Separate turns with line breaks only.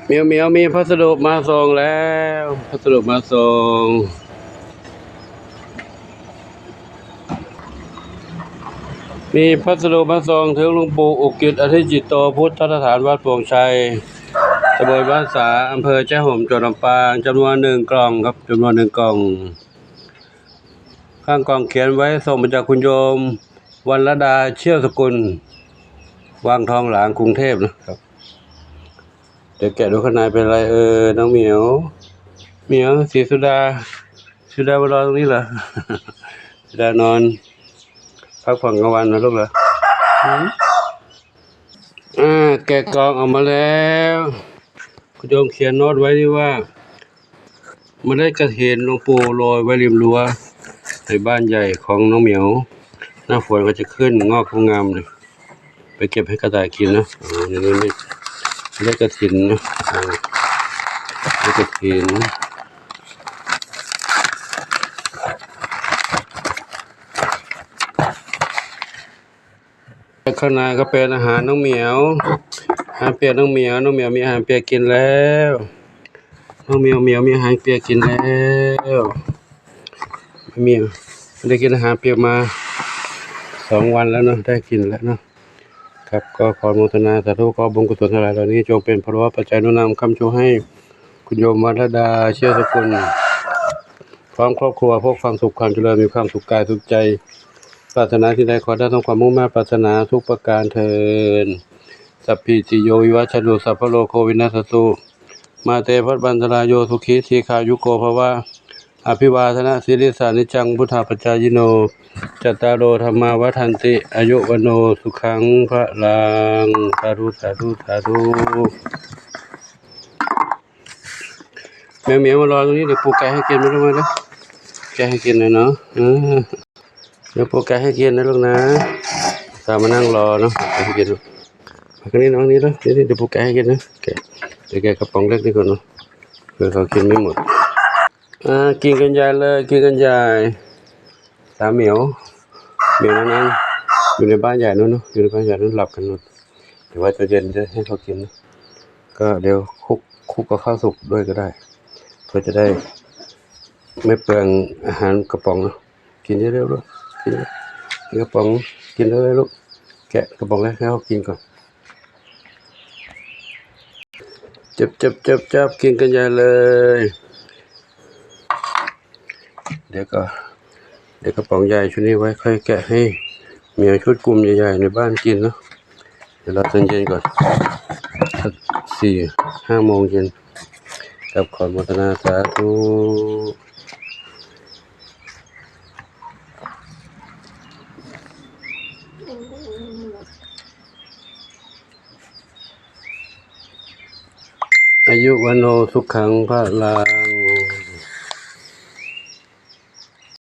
เหมียวมีพัสดุมาส่งแล้วพัสดุมาส่งมีพัสดุมาส่งถึงหลวงปู่อุกิจอธิจิตโตพุทธสถานวัดโป่งชัยตำบลบ้านสาอำเภอแจ้ห่มจังหวัดลำปางจำนวน1 กล่องครับจำนวน1 กล่องข้างกล่องเขียนไว้ส่งมาจากคุณโยมวรรณดาเชี่ยวสกุลวังทองหลางกรุงเทพนะครับเดี๋ยวแกะดูข้างในเป็นอะไรน้องเหมียวศรีสุดามารอตรงนี้เหรอ สุดานอนพักผ่อนกลางวันนะลูกเหรอแกะกล่องออกมาแล้วคุณโยมเขียนโน้ตไว้นี่ว่ามันได้กระเทียนหลวงปู่โรยไว้ริมรั้วในบ้านใหญ่ของน้องเหมียวหน้าฝนก็จะขึ้นงอกงามเลยไปเก็บให้กระต่ายกินนะนี่ได้กระถินนะได้กระถินข้างในก็เป็นอาหารน้องเหมียวอาหารเปียกน้องเหมียวมีอาหารเปียกกินแล้วน้องเหมียวมีอาหารเปียกกินแล้วเหมียวไม่ได้กินอาหารเปียกมา2 วันแล้วเนาะได้กินแล้วเนาะครับก็ขออนุโมทนาสาธุขอบุญกุศลทั้งหลายเหล่านี้จงเป็นพลวัตปัจจัยนุนำคำชูให้คุณโยมวรรณดาเชี่ยวสกุลพร้อมครอบครัวพบความสุขความเจริญมีความสุขกายสุขใจปรารถนาที่ใดขอได้ทั้งความมุ่งมั่นปรารถนาทุกประการเทินสัพพิติโยวิวัชชันตุสัพพะโลกโควินัสสุมาเตภัตบันตรายโยสุขีทีขายุโกภวะอภิวาทนะสิริสานิจังพุทธาปัจจายโนจัตตารโอธรรมาวัฏันติอายุวโนสุขังพระลังสาธุเหมียวมารอตรงนี้เดี๋ยวปู่แกะให้กินไม่รู้ไหมนะแกะให้กินเลยเนาะเดี๋ยวปู่แกะให้กินนะลูกนะตามมานั่งรอเนาะแกะให้กินมากันนี้น้องนี้แล้วเดี๋ยวปู่แกะให้กินนะเดี๋ยวแกะกระป๋องเล็กนี่ก่อนเนาะเพื่อเขากินไม่หมดกินกันใหญ่เลยกินกันใหญ่ตามเหมียวนั่งอยู่ในบ้านใหญ่นู้นเนาะอยู่ในบ้านใหญ่นู้นหลับกันหมดเดี๋ยวว่าจะเย็นจะให้เขากินนะก็เดี๋ยวคุกกับข้าวสุกด้วยก็ได้เพื่อจะได้ไม่เปลืองอาหารกระป๋องเนาะกินเร็วๆลูกกินกระป๋องกินเร็วๆลูกแกะกระป๋องแรกให้เขากินก่อนจับกินกันใหญ่เลยเดี๋ยวกระป๋องใหญ่ชุดนี้ไว้ค่อยแกะให้เหมียวชุดกลุ่มใหญ่ๆในบ้านกินเนาะเดี๋ยวเราตอนเย็นก่อนสัก4-5 โมงเย็นกับขออนุโมทนาสาธุอายุวโนสุขังพระลัง